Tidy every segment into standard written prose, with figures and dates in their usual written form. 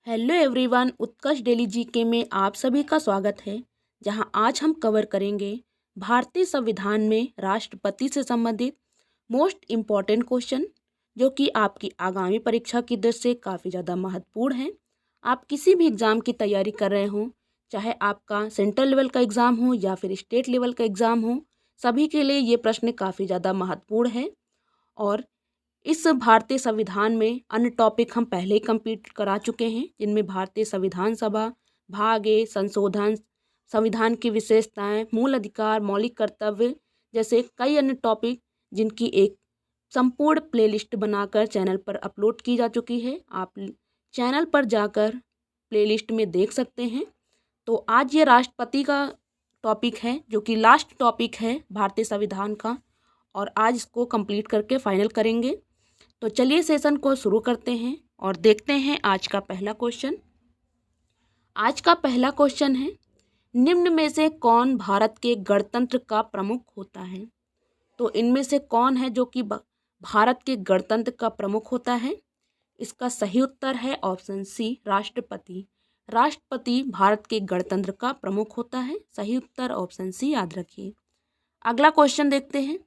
Hello everyone, उत्कर्ष daily GK में आप सभी का स्वागत है। जहां आज हम कवर करेंगे भारतीय संविधान में राष्ट्रपति से संबंधित मोस्ट इम्पॉर्टेंट क्वेश्चन, जो कि आपकी आगामी परीक्षा की दृष्टि से काफ़ी ज़्यादा महत्वपूर्ण है। आप किसी भी एग्ज़ाम की तैयारी कर रहे हों, चाहे आपका सेंट्रल लेवल का एग्ज़ाम हो या फिर स्टेट लेवल का एग्ज़ाम हो, सभी के लिए ये प्रश्न काफ़ी ज़्यादा महत्वपूर्ण है। और इस भारतीय संविधान में अन्य टॉपिक हम पहले ही कंप्लीट करा चुके हैं, जिनमें भारतीय संविधान सभा, भाग ए, संशोधन, संविधान की विशेषताएं, मूल अधिकार, मौलिक कर्तव्य जैसे कई अन्य टॉपिक, जिनकी एक संपूर्ण प्लेलिस्ट बनाकर चैनल पर अपलोड की जा चुकी है। आप चैनल पर जाकर प्लेलिस्ट में देख सकते हैं। तो आज ये राष्ट्रपति का टॉपिक है, जो कि लास्ट टॉपिक है भारतीय संविधान का, और आज इसको कंप्लीट करके फाइनल करेंगे। तो चलिए सेशन को शुरू करते हैं और देखते हैं आज का पहला क्वेश्चन। आज का पहला क्वेश्चन है, निम्न में से कौन भारत के गणतंत्र का प्रमुख होता है? तो इनमें से कौन है जो कि भारत के गणतंत्र का प्रमुख होता है? इसका सही उत्तर है ऑप्शन सी, राष्ट्रपति। राष्ट्रपति भारत के गणतंत्र का प्रमुख होता है। सही उत्तर ऑप्शन सी याद रखिए। अगला क्वेश्चन देखते हैं।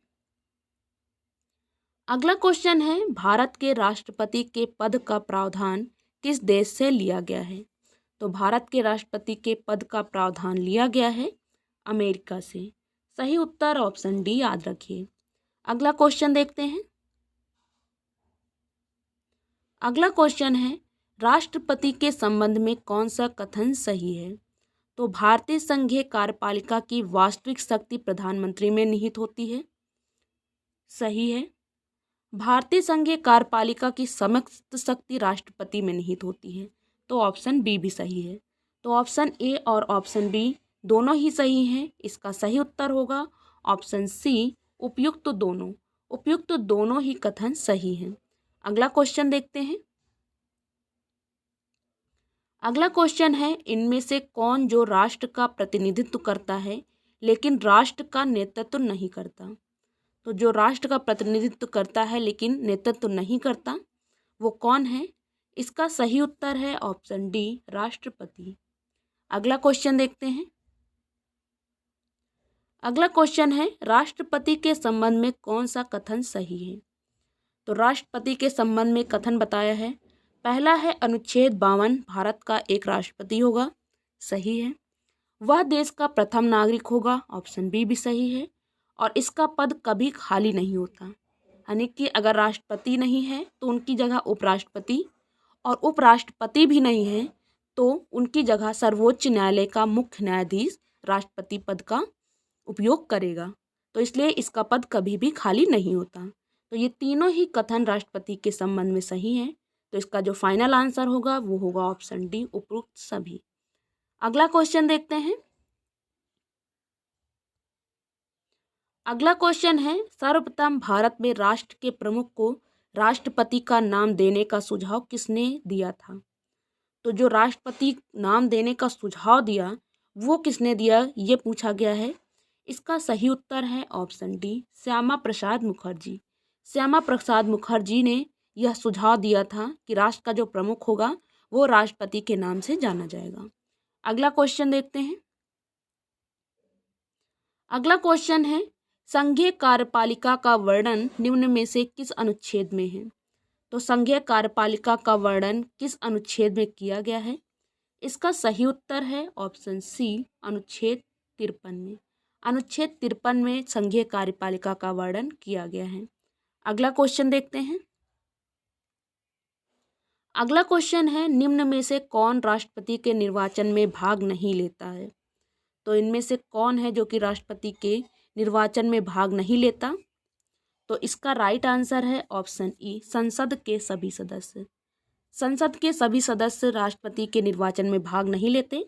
अगला क्वेश्चन है, भारत के राष्ट्रपति के पद का प्रावधान किस देश से लिया गया है? तो भारत के राष्ट्रपति के पद का प्रावधान लिया गया है अमेरिका से। सही उत्तर ऑप्शन डी याद रखिए। अगला क्वेश्चन देखते हैं। अगला क्वेश्चन है, राष्ट्रपति के संबंध में कौन सा कथन सही है? तो भारतीय संघीय कार्यपालिका की वास्तविक शक्ति प्रधानमंत्री में निहित होती है। सही है। भारतीय संघीय कार्यपालिका की समस्त शक्ति राष्ट्रपति में निहित होती है। तो ऑप्शन बी भी सही है। तो ऑप्शन ए और ऑप्शन बी दोनों ही सही हैं। इसका सही उत्तर होगा ऑप्शन सी, उपयुक्त दोनों। उपयुक्त दोनों ही कथन सही हैं। अगला क्वेश्चन देखते हैं। अगला क्वेश्चन है, इनमें से कौन जो राष्ट्र का प्रतिनिधित्व करता है लेकिन राष्ट्र का नेतृत्व नहीं करता? तो जो राष्ट्र का प्रतिनिधित्व करता है लेकिन नेतृत्व नहीं करता, वो कौन है? इसका सही उत्तर है ऑप्शन डी, राष्ट्रपति। अगला क्वेश्चन देखते हैं। अगला क्वेश्चन है, राष्ट्रपति के संबंध में कौन सा कथन सही है? तो राष्ट्रपति के संबंध में कथन बताया है। पहला है, अनुच्छेद 52 भारत का एक राष्ट्रपति होगा। सही है। वह देश का प्रथम नागरिक होगा। ऑप्शन बी भी सही है। और इसका पद कभी खाली नहीं होता, यानी कि अगर राष्ट्रपति नहीं है तो उनकी जगह उपराष्ट्रपति, और उपराष्ट्रपति भी नहीं है तो उनकी जगह सर्वोच्च न्यायालय का मुख्य न्यायाधीश राष्ट्रपति पद का उपयोग करेगा। तो इसलिए इसका पद कभी भी खाली नहीं होता। तो ये तीनों ही कथन राष्ट्रपति के संबंध में सही हैं। तो इसका जो फाइनल आंसर होगा वो होगा ऑप्शन डी, उपरोक्त सभी। अगला क्वेश्चन देखते हैं। अगला क्वेश्चन है, सर्वप्रथम भारत में राष्ट्र के प्रमुख को राष्ट्रपति का नाम देने का सुझाव किसने दिया था? तो जो राष्ट्रपति नाम देने का सुझाव दिया वो किसने दिया, ये पूछा गया है। इसका सही उत्तर है ऑप्शन डी, श्यामा प्रसाद मुखर्जी। श्यामा प्रसाद मुखर्जी ने यह सुझाव दिया था कि राष्ट्र का जो प्रमुख होगा वो राष्ट्रपति के नाम से जाना जाएगा। अगला क्वेश्चन देखते हैं। अगला क्वेश्चन है, संघीय कार्यपालिका का वर्णन निम्न में से किस अनुच्छेद में है? तो संघीय कार्यपालिका का वर्णन किस अनुच्छेद में किया गया है? इसका सही उत्तर है ऑप्शन सी, अनुच्छेद 53 में। अनुच्छेद 53 में संघीय कार्यपालिका का वर्णन किया गया है। अगला क्वेश्चन देखते हैं। अगला क्वेश्चन है, निम्न में से कौन राष्ट्रपति के निर्वाचन में भाग नहीं लेता है? तो इनमें से कौन है जो कि राष्ट्रपति के निर्वाचन में भाग नहीं लेता? तो इसका राइट आंसर है ऑप्शन ई, संसद के सभी सदस्य। संसद के सभी सदस्य राष्ट्रपति के निर्वाचन में भाग नहीं लेते।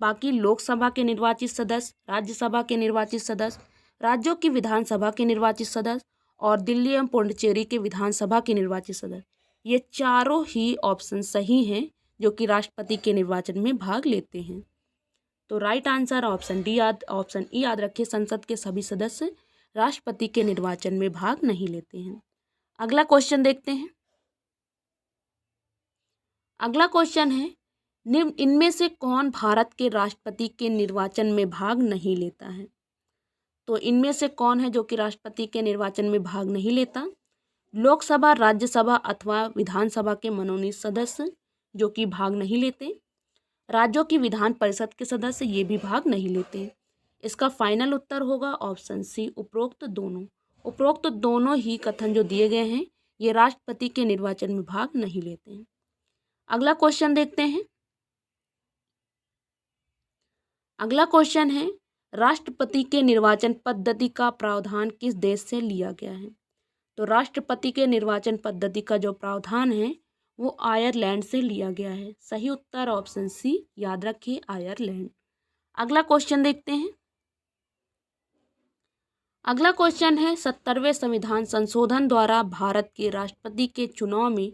बाकी लोकसभा के निर्वाचित सदस्य, राज्यसभा के निर्वाचित सदस्य, राज्यों की विधानसभा के निर्वाचित सदस्य और दिल्ली एवं पुडुचेरी के विधानसभा के निर्वाचित सदस्य, ये चारों ही ऑप्शन सही हैं जो कि राष्ट्रपति के निर्वाचन में भाग लेते हैं। तो right answer option D option E याद रखिए, संसद के सभी सदस्य राष्ट्रपति के निर्वाचन में भाग नहीं लेते हैं। अगला क्वेश्चन देखते हैं। अगला क्वेश्चन है, निम्न इनमें से कौन भारत के राष्ट्रपति के निर्वाचन में भाग नहीं लेता है? तो इनमें से कौन है जो कि राष्ट्रपति के निर्वाचन में भाग नहीं लेता? लोकसभा, राज्यसभा अथवा विधानसभा के मनोनीत सदस्य जो कि भाग नहीं लेते। राज्यों की विधान परिषद के सदस्य ये भी भाग नहीं लेते। इसका फाइनल उत्तर होगा ऑप्शन सी, उपरोक्त दोनों। उपरोक्त दोनों ही कथन जो दिए गए हैं ये राष्ट्रपति के निर्वाचन में भाग नहीं लेते हैं। अगला क्वेश्चन देखते हैं। अगला क्वेश्चन है, राष्ट्रपति के निर्वाचन पद्धति का प्रावधान किस देश से लिया गया है? तो राष्ट्रपति के निर्वाचन पद्धति का जो प्रावधान है वो आयरलैंड से लिया गया है। सही उत्तर ऑप्शन सी, याद रखिए आयरलैंड। अगला क्वेश्चन देखते हैं। अगला क्वेश्चन है, 70वें संविधान संशोधन द्वारा भारत के राष्ट्रपति के चुनाव में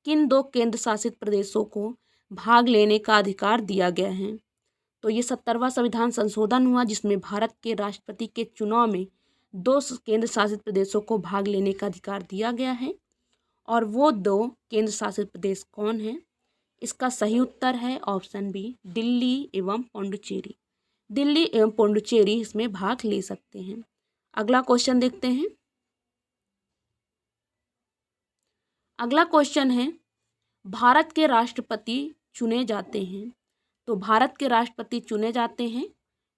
किन दो केंद्र शासित प्रदेशों को भाग लेने का अधिकार दिया गया है? तो ये 70वां संविधान संशोधन हुआ जिसमें भारत के राष्ट्रपति के चुनाव में दो केंद्र शासित प्रदेशों को भाग लेने का अधिकार दिया गया है। और वो दो केंद्र शासित प्रदेश कौन है? इसका सही उत्तर है ऑप्शन बी, दिल्ली एवं पुडुचेरी। दिल्ली एवं पुडुचेरी इसमें भाग ले सकते हैं। अगला क्वेश्चन देखते हैं। अगला क्वेश्चन है, भारत के राष्ट्रपति चुने जाते हैं। तो भारत के राष्ट्रपति चुने जाते हैं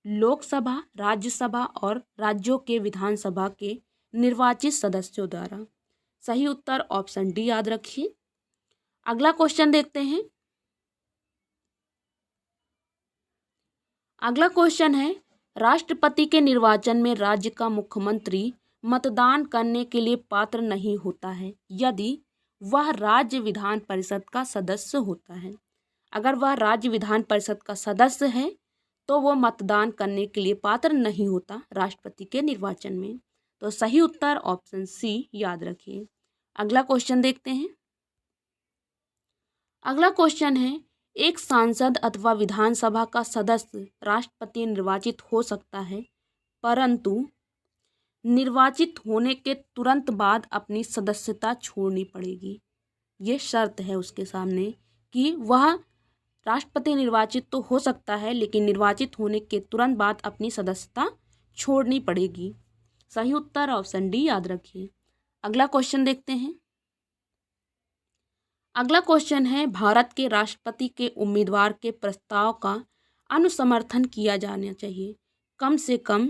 लोकसभा, राज्यसभा और राज्यों के विधानसभा के निर्वाचित सदस्यों द्वारा। सही उत्तर ऑप्शन डी, याद रखिए। अगला क्वेश्चन देखते हैं। अगला क्वेश्चन है, राष्ट्रपति के निर्वाचन में राज्य का मुख्यमंत्री मतदान करने के लिए पात्र नहीं होता है यदि वह राज्य विधान परिषद का सदस्य होता है। अगर वह राज्य विधान परिषद का सदस्य है तो वो मतदान करने के लिए पात्र नहीं होता राष्ट्रपति के निर्वाचन में। तो सही उत्तर ऑप्शन सी, याद रखिए। अगला क्वेश्चन देखते हैं। अगला क्वेश्चन है, एक सांसद अथवा विधानसभा का सदस्य राष्ट्रपति निर्वाचित हो सकता है परंतु निर्वाचित होने के तुरंत बाद अपनी सदस्यता छोड़नी पड़ेगी। ये शर्त है उसके सामने कि वह राष्ट्रपति निर्वाचित तो हो सकता है लेकिन निर्वाचित होने के तुरंत बाद अपनी सदस्यता छोड़नी पड़ेगी। सही उत्तर ऑप्शन डी, याद रखिए। अगला क्वेश्चन देखते हैं। अगला क्वेश्चन है, भारत के राष्ट्रपति के उम्मीदवार के प्रस्ताव का अनुसमर्थन किया जाना चाहिए कम से कम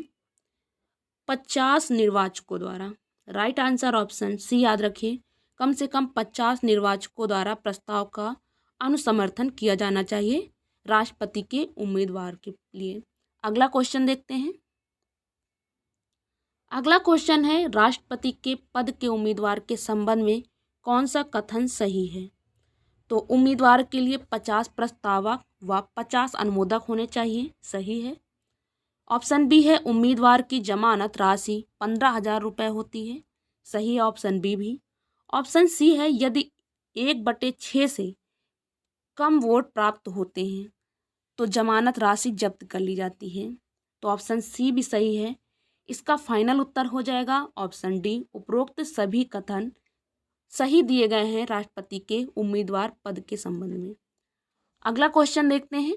50 निर्वाचकों द्वारा। राइट आंसर ऑप्शन सी, याद रखिए। कम से कम 50 निर्वाचकों द्वारा प्रस्ताव का अनुसमर्थन किया जाना चाहिए राष्ट्रपति के उम्मीदवार के लिए। अगला क्वेश्चन देखते हैं। अगला क्वेश्चन है, राष्ट्रपति के पद के उम्मीदवार के संबंध में कौन सा कथन सही है? तो उम्मीदवार के लिए 50 प्रस्तावक व 50 अनुमोदक होने चाहिए। सही है। ऑप्शन बी है, उम्मीदवार की जमानत राशि 15,000 रुपये होती है। सही है ऑप्शन बी भी। ऑप्शन सी है, यदि 1/6 से कम वोट प्राप्त होते हैं तो जमानत राशि जब्त कर ली जाती है। तो ऑप्शन सी भी सही है। इसका फाइनल उत्तर हो जाएगा ऑप्शन डी, उपरोक्त सभी कथन सही दिए गए हैं राष्ट्रपति के उम्मीदवार पद के संबंध में। अगला क्वेश्चन देखते हैं।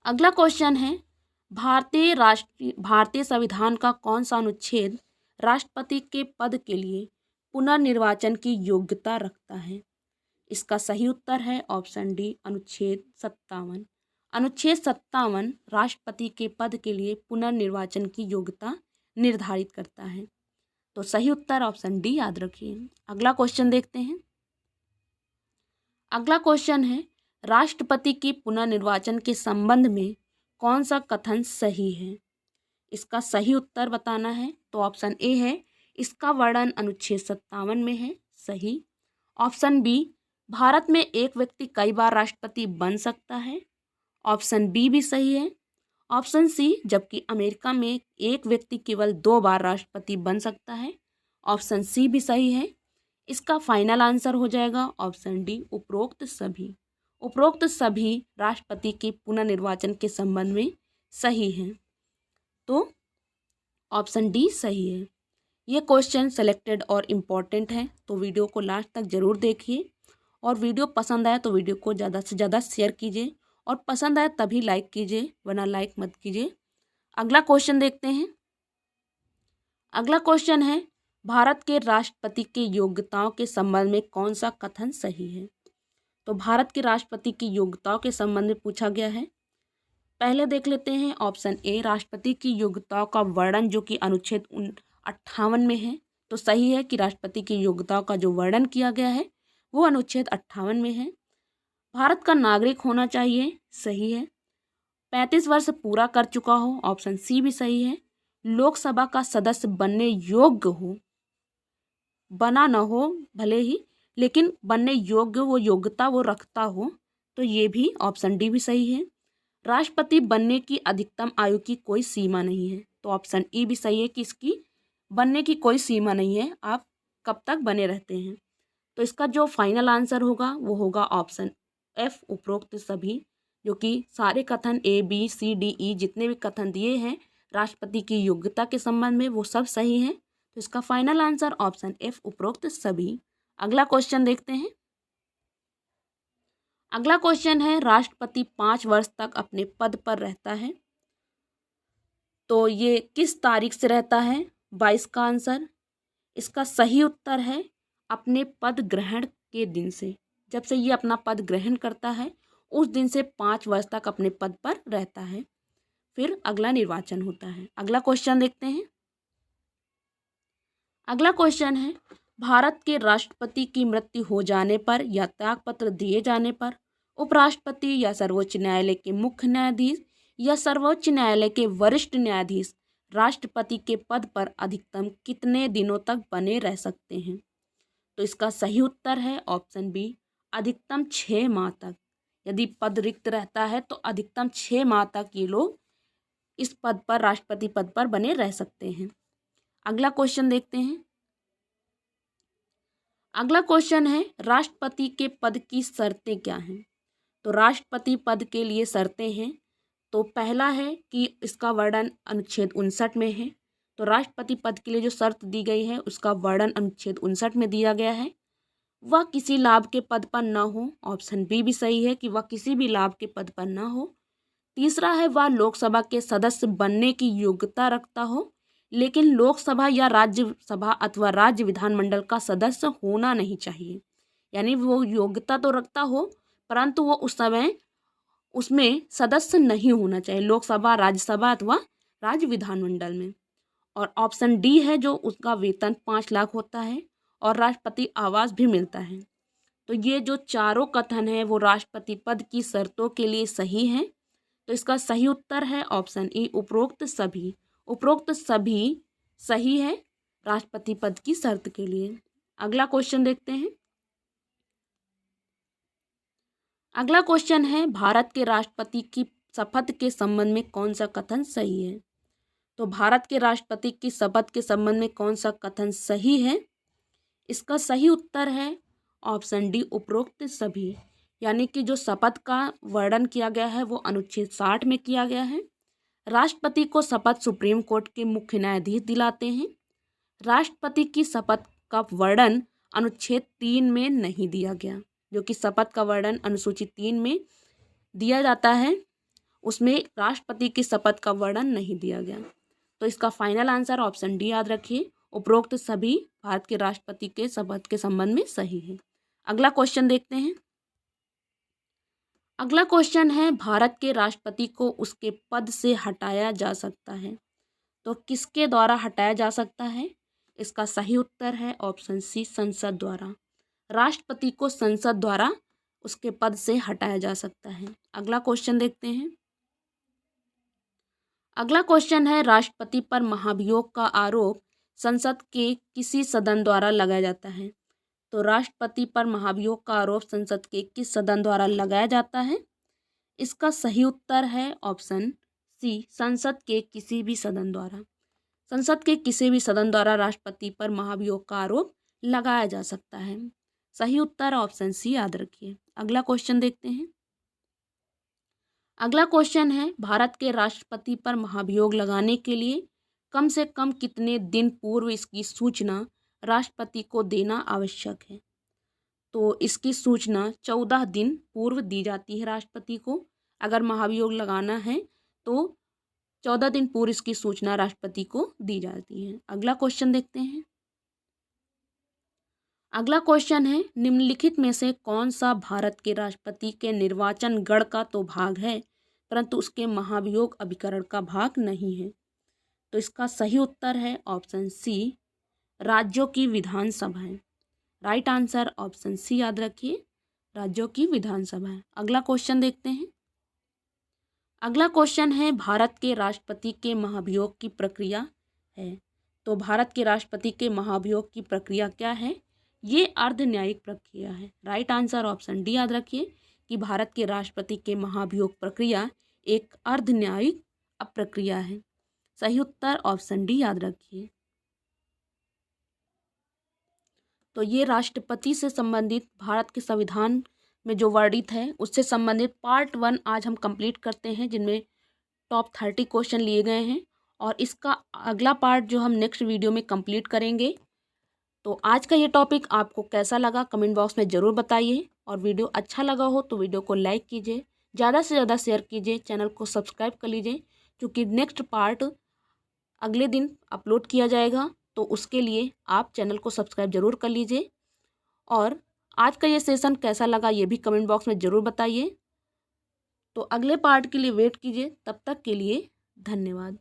अगला क्वेश्चन है, भारतीय संविधान का कौन सा अनुच्छेद राष्ट्रपति के पद के लिए पुनर्निर्वाचन की योग्यता रखता है? इसका सही उत्तर है ऑप्शन डी, अनुच्छेद 57। अनुच्छेद 57 राष्ट्रपति के पद के लिए पुनर्निर्वाचन की योग्यता निर्धारित करता है। तो सही उत्तर ऑप्शन डी, याद रखिए। अगला क्वेश्चन देखते हैं। अगला क्वेश्चन है, राष्ट्रपति की पुनर्निर्वाचन के संबंध में कौन सा कथन सही है? इसका सही उत्तर बताना है। तो ऑप्शन ए है, इसका वर्णन अनुच्छेद 57 में है। सही। ऑप्शन बी, भारत में एक व्यक्ति कई बार राष्ट्रपति बन सकता है। ऑप्शन बी भी सही है। ऑप्शन सी, जबकि अमेरिका में एक व्यक्ति केवल 2 बार राष्ट्रपति बन सकता है। ऑप्शन सी भी सही है। इसका फाइनल आंसर हो जाएगा ऑप्शन डी, उपरोक्त सभी। उपरोक्त सभी राष्ट्रपति के पुनर्निर्वाचन के संबंध में सही हैं। तो ऑप्शन डी सही है। ये क्वेश्चन सेलेक्टेड और इम्पॉर्टेंट है तो वीडियो को लास्ट तक जरूर देखिए और वीडियो पसंद आए तो वीडियो को ज़्यादा से ज़्यादा शेयर कीजिए और पसंद आए तभी लाइक कीजिए, वरना लाइक मत कीजिए। अगला क्वेश्चन देखते हैं। अगला क्वेश्चन है, भारत के राष्ट्रपति के योग्यताओं के संबंध में कौन सा कथन सही है? तो भारत के राष्ट्रपति की योग्यताओं के संबंध में पूछा गया है। पहले देख लेते हैं ऑप्शन ए, राष्ट्रपति की योग्यताओं का वर्णन जो कि अनुच्छेद 58 में है। तो सही है कि राष्ट्रपति की योग्यताओं का जो वर्णन किया गया है वो अनुच्छेद 58 में है। भारत का नागरिक होना चाहिए, सही है। 35 वर्ष पूरा कर चुका हो, ऑप्शन सी भी सही है। लोकसभा का सदस्य बनने योग्य हो, बना न हो भले ही, लेकिन बनने योग्य वो योग्यता वो रखता हो, तो ये भी ऑप्शन डी भी सही है। राष्ट्रपति बनने की अधिकतम आयु की कोई सीमा नहीं है, तो ऑप्शन ई भी सही है कि इसकी बनने की कोई सीमा नहीं है, आप कब तक बने रहते हैं। तो इसका जो फाइनल आंसर होगा वो होगा ऑप्शन एफ, उपरोक्त सभी, जो कि सारे कथन A B C D E जितने भी कथन दिए हैं राष्ट्रपति की योग्यता के संबंध में वो सब सही हैं। तो इसका फाइनल आंसर ऑप्शन एफ, उपरोक्त सभी। अगला क्वेश्चन देखते हैं। अगला क्वेश्चन है, राष्ट्रपति 5 वर्ष तक अपने पद पर रहता है, तो ये किस तारीख से रहता है? 22 का आंसर। इसका सही उत्तर है अपने पद ग्रहण के दिन से, जब से ये अपना पद ग्रहण करता है उस दिन से 5 वर्ष तक अपने पद पर रहता है, फिर अगला निर्वाचन होता है। अगला क्वेश्चन देखते हैं। अगला क्वेश्चन है, भारत के राष्ट्रपति की मृत्यु हो जाने पर या त्यागपत्र दिए जाने पर उपराष्ट्रपति या सर्वोच्च न्यायालय के मुख्य न्यायाधीश या सर्वोच्च न्यायालय के वरिष्ठ न्यायाधीश राष्ट्रपति के पद पर अधिकतम कितने दिनों तक बने रह सकते हैं? तो इसका सही उत्तर है ऑप्शन बी, अधिकतम 6 माह तक। यदि पद रिक्त रहता है तो अधिकतम 6 माह तक ये लोग इस पद पर, राष्ट्रपति पद पर बने रह सकते हैं। अगला क्वेश्चन देखते हैं। अगला क्वेश्चन है, राष्ट्रपति के पद की शर्तें क्या हैं? तो राष्ट्रपति पद के लिए शर्तें हैं, तो पहला है कि इसका वर्णन अनुच्छेद 59 में है। तो राष्ट्रपति पद के लिए जो शर्त दी गई है उसका वर्णन अनुच्छेद 59 में दिया गया है। वह किसी लाभ के पद पर न हो, ऑप्शन बी भी सही है कि वह किसी भी लाभ के पद पर न हो। तीसरा है, वह लोकसभा के सदस्य बनने की योग्यता रखता हो, लेकिन लोकसभा या राज्यसभा अथवा राज्य विधानमंडल का सदस्य होना नहीं चाहिए। यानी वो योग्यता तो रखता हो परंतु वो उस समय उसमें सदस्य नहीं होना चाहिए, लोकसभा, राज्यसभा अथवा राज्य विधानमंडल में। और ऑप्शन डी है जो उसका वेतन 5 लाख होता है और राष्ट्रपति आवास भी मिलता है। तो ये जो चारों कथन है वो राष्ट्रपति पद की शर्तों के लिए सही हैं। तो इसका सही उत्तर है ऑप्शन ई, उपरोक्त सभी। उपरोक्त सभी सही है राष्ट्रपति पद की शर्त के लिए। अगला क्वेश्चन देखते हैं। अगला क्वेश्चन है, भारत के राष्ट्रपति की शपथ के संबंध में कौन सा कथन सही है? तो भारत के राष्ट्रपति की शपथ के संबंध में कौन सा कथन सही है? इसका सही उत्तर है ऑप्शन डी, उपरोक्त सभी। यानी कि जो शपथ का वर्णन किया गया है वो अनुच्छेद 60 में किया गया है। राष्ट्रपति को शपथ सुप्रीम कोर्ट के मुख्य न्यायाधीश दिलाते हैं। राष्ट्रपति की शपथ का वर्णन अनुच्छेद 3 में नहीं दिया गया, जो कि शपथ का वर्णन अनुसूची 3 में दिया जाता है, उसमें राष्ट्रपति की शपथ का वर्णन नहीं दिया गया। तो इसका फाइनल आंसर ऑप्शन डी याद रखिए, उपरोक्त सभी भारत के राष्ट्रपति के शपथ के संबंध में सही है। अगला क्वेश्चन देखते हैं। अगला क्वेश्चन है, भारत के राष्ट्रपति को उसके पद से हटाया जा सकता है, तो किसके द्वारा हटाया जा सकता है? इसका सही उत्तर है ऑप्शन सी, संसद द्वारा। राष्ट्रपति को संसद द्वारा उसके पद से हटाया जा सकता है। अगला क्वेश्चन देखते हैं। अगला क्वेश्चन है, राष्ट्रपति पर महाभियोग का आरोप संसद के किसी सदन द्वारा लगाया जाता है? तो राष्ट्रपति पर महाभियोग का आरोप संसद के किस सदन द्वारा लगाया जाता है? इसका सही उत्तर है ऑप्शन सी, संसद के किसी भी सदन द्वारा। संसद के किसी भी सदन द्वारा राष्ट्रपति पर महाभियोग का आरोप लगाया जा सकता है। सही उत्तर ऑप्शन सी याद रखिए। अगला क्वेश्चन देखते हैं। अगला क्वेश्चन है, भारत के राष्ट्रपति पर महाभियोग लगाने के लिए कम से कम कितने दिन पूर्व इसकी सूचना राष्ट्रपति को देना आवश्यक है? तो इसकी सूचना 14 दिन पूर्व दी जाती है राष्ट्रपति को। अगर महाभियोग लगाना है तो 14 दिन पूर्व इसकी सूचना राष्ट्रपति को दी जाती है। अगला क्वेश्चन देखते हैं। अगला क्वेश्चन है, निम्नलिखित में से कौन सा भारत के राष्ट्रपति के निर्वाचन गण का तो भाग है परंतु उसके महाभियोग अभिकरण का भाग नहीं है? तो इसका सही उत्तर है ऑप्शन सी, राज्यों की विधानसभाएं। राइट आंसर ऑप्शन सी याद रखिए, राज्यों की विधानसभाएं। अगला क्वेश्चन देखते हैं। अगला क्वेश्चन है, भारत के राष्ट्रपति के महाभियोग की प्रक्रिया है। तो भारत के राष्ट्रपति के महाभियोग की प्रक्रिया क्या है? ये अर्ध न्यायिक प्रक्रिया है। राइट आंसर ऑप्शन डी याद रखिए कि भारत के राष्ट्रपति के महाभियोग प्रक्रिया एक अर्ध न्यायिक प्रक्रिया है। सही उत्तर ऑप्शन डी याद रखिए। तो ये राष्ट्रपति से संबंधित भारत के संविधान में जो वर्णित है उससे संबंधित पार्ट 1 आज हम कंप्लीट करते हैं, जिनमें टॉप 30 क्वेश्चन लिए गए हैं और इसका अगला पार्ट जो हम नेक्स्ट वीडियो में कंप्लीट करेंगे। तो आज का ये टॉपिक आपको कैसा लगा कमेंट बॉक्स में ज़रूर बताइए और वीडियो अच्छा लगा हो तो वीडियो को लाइक कीजिए, ज़्यादा से ज़्यादा शेयर कीजिए, चैनल को सब्सक्राइब कर लीजिए क्योंकि नेक्स्ट पार्ट अगले दिन अपलोड किया जाएगा। तो उसके लिए आप चैनल को सब्सक्राइब जरूर कर लीजिए और आज का ये सेशन कैसा लगा ये भी कमेंट बॉक्स में ज़रूर बताइए। तो अगले पार्ट के लिए वेट कीजिए, तब तक के लिए धन्यवाद।